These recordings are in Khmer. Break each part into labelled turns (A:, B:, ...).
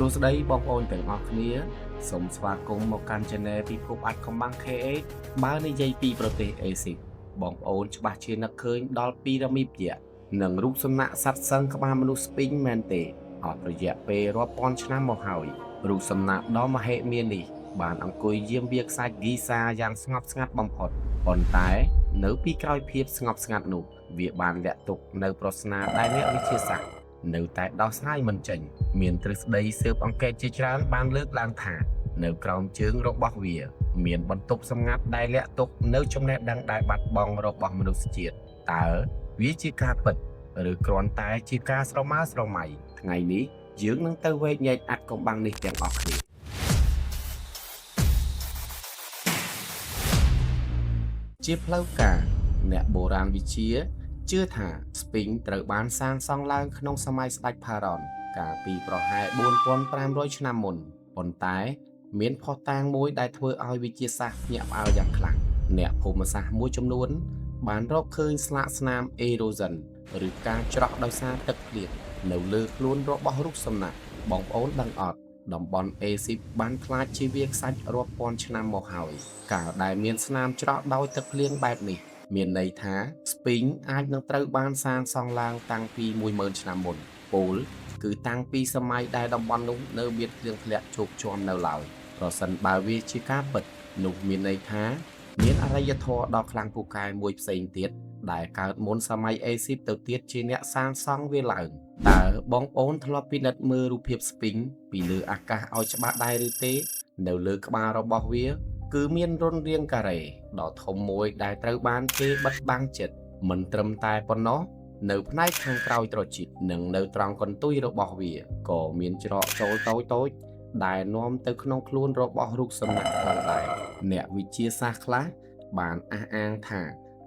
A: សួស្តីបងប្អូនទាំងអស់គ្នាសូមស្វាគមន៍មកកាន់ Channel ពិភពអាត់កំបាំង KH បើនិយាយពីប្រទេសអេស៊ីបបងប្អូនច្បាស់ជានឹកឃើញដល់ពីរ៉ាមីតយក្សនិងរូបសំណាកសត្វសឹងក្បាលមនុស្សស្ពីងមែនទេអត់រយៈពេលរាប់ពាន់ឆ្នាំមកហើយរូបសំណាកដ៏មហិមានេះបានអង្គុយយាមវាខ្សាច់ហ្គីសាយ៉ាងស្ងប់ស្ងាត់បំផុតប៉ុន្តែនៅពីក្រោយភាពស្ងប់ស្ងាត់នោះវាបានលាក់ទុកនៅប្រស្នាដែលអ្នកវិទ្យាសាស្ត្រនៅតែដោះស្រាយមិនចេញមានទ្រឹស្ដីស៊ើបអង្កេតជាច្រើនបានលើកឡើងថានៅក្រោមជើងរបស់វាមានបន្ទប់សម្ងាត់ដែលលាក់ទុកនៅចំណេះដឹងដែលបាត់បង់របស់មនុស្សជាតិតើវាជាការពិតឬគ្រាន់តែជាការស្រមើស្រមៃថ្ងៃនេះយើងនឹងទៅវែកញែកអាត់កំបាំងនេះទាំងអស់គ្នាជាផ្លូវការអ្នកបុរាណវិទ្យាជឿថាស្ពីងត្រូវបានសាងសង់ឡើងក្នុងសម័យស្ដេចផារ៉ុនកាលពីប្រហែល 4500 ឆ្នាំមុនប៉ុន្តែមានភស្តុតាងមួយដែលធ្វើឲ្យវិទ្យាសាស្ត្រភ្ញាក់ផ្អើលយ៉ាងខ្លាំងអ្នកភូមិសាស្ត្រមួយចំនួនបានរកឃើញស្លាកស្នាម erosion ឬការច្រោះដោយសារទឹកភ្លៀងនៅលើខ្លួនរបស់រូបសំណាកបងប្អូនដឹងអត់តំបន់អេស៊ីបបានខ្លាចជាវាលខ្សាច់រាប់ពាន់ឆ្នាំមកហើយកាលដែលមានស្នាមច្រោះដោយទឹកភ្លៀងបែបនេះមានន័យថាស្ពីងអាចនឹងត្រូវបានសាងសង់ឡើងតាំងពី 10000 ឆ្នាំមុនពោលគឺតាំងពីសម័យដែលតំបន់នោះនៅមានភ្លៀងធ្លាក់ជោគជាំនៅឡើយប្រសិនបើវាជាការពិតនោះមានន័យថាមានអរិយធម៌ដ៏ខ្លាំងពូកែមួយផ្សេងទៀតដែលកើតមុនសម័យអេស៊ីបទៅទៀតជាអ្នកសាងសង់វាឡើងតើបងប្អូនធ្លាប់ពិនិត្យមើលរូបភាពស្ពីងពីលើអាកាសឲ្យច្បាស់ដែរឬទេនៅលើក្បាលរបស់វាគឺមានរុនរាងការ៉េដ៏ធំមួយដែលត្រូវបានគេបិទបាំងជិតមិនត្រឹមតែប៉ុណ្ណោះនៅផ្នែកខាងក្រោយត្រចៀកនិងនៅត្រង់កន្ទុយរបស់វាក៏មានច្រកចូលតូចៗដែលនាំទៅក្នុងខ្លួនរបស់រូបសំណាកផងដែរអ្នកវិទ្យាសាស្ត្រខ្លះបានអះអាងថា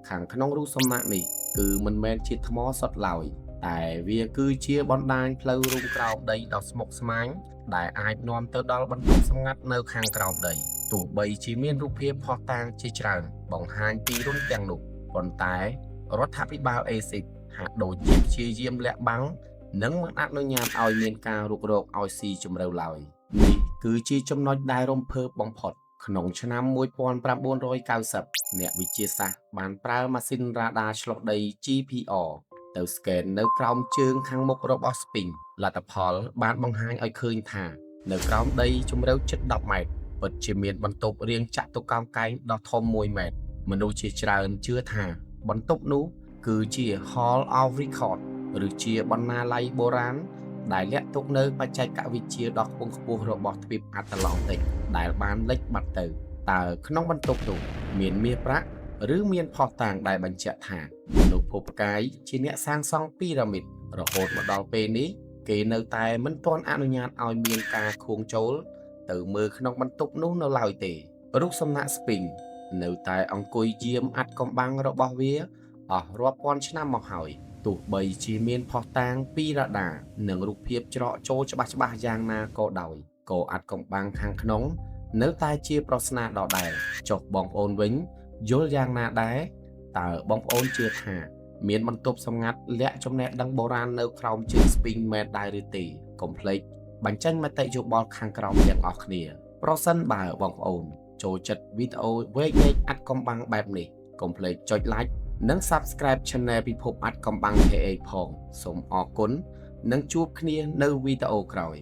A: ខាងក្នុងរូបសំណាកនេះគឺមិនមែនជាថ្មសុទ្ធឡើយតែវាគឺជាបណ្ដាញផ្លូវរួមក្រោមដីដ៏ស្មុគស្មាញដែលអាចនាំទៅដល់បន្ទប់សម្ងាត់នៅខាងក្រោមដីទោះបីជាមានរូបភាពភស្តុតាងជាច្រើនបង្ហាញពីរុនទាំងនោះប៉ុន្តែរដ្ឋាភិបាលអេស៊ីបហាក់ដូចជាព្យាយាមលាក់បាំងនិងមិនអនុញ្ញាតឲ្យមានការរុករកឲ្យស៊ីជម្រៅឡើយនេះគឺជាចំណុចដែលរំភើបបំផុតក្នុងឆ្នាំ 1990 អ្នកវិទ្យាសាស្ត្របានប្រើម៉ាស៊ីនរ៉ាដាឆ្លុះដី GPR ទៅស្កេននៅក្រោមជើងខាងមុខរបស់ស្ពីងលទ្ធផលបានបង្ហាញឲ្យឃើញថានៅក្រោមដីជម្រៅជិត10ម៉ែត្រពិតជាមានបន្ទប់រាងចតុកោណកែងដ៏ធំ1ម៉ែត្រមនុស្សជាច្រើនជឿថាបន្ទប់នោះគឺជា Hall of Record ឬជាបណ្ណាល័យបុរាណដែលលាក់ទុកនៅបច្ចេកវិទ្យាដ៏ខ្ពង់ខ្ពស់របស់ទ្វីបអាត្លង់តិកដែលបានលិចបាត់ទៅតើក្នុងបន្ទប់នោះមានមាសប្រាក់ឬមានភស្តុតាងដែលបញ្ជាក់ថាមនុស្សភពកាយជាអ្នកសាងសង់ពីរ៉ាមីតរហូតមកដល់ពេលនេះគេនៅតែមិនទាន់អនុញ្ញាតឲ្យមានការខួងចូលទៅមើលក្នុងបន្ទប់នោះនៅឡើយទេរូបសំណាកស្ពីងនៅតែអង្គុយយាមអាត់កំបាំងរបស់វាអស់រាប់ពាន់ឆ្នាំមកហើយទោះបីជាមានភស្តុតាងពីរ៉ាដានិងរូបភាពច្រកចូលច្បាស់ៗយ៉ាងណាក៏ដោយក៏អាត់កំបាំងខាងក្នុងនៅតែជាប្រស្នាដដែលចុះបងប្អូនវិញយល់យ៉ាងណាដែរតើបងប្អូនជឿថាមានបន្ទប់សម្ងាត់លាក់ចំណេះដឹងបុរាណនៅក្រោមជើងស្ពីងមែនដែរឬទេកុំភ្លេចបញ្ចេញមតិយោបល់ខាងក្រោមទាំងអស់គ្នាប្រសិនបើបងប្អូនចូលចិត្តវីដេអូវែកញែកអាត់កំបាំងបែបនេះកុំភ្លេចចុច like និង Subscribe Channel ពិភពអាត់កំបាំង KH ផងសូមអរគុណនិងជួបគ្នានៅវីដេអូក្រោយ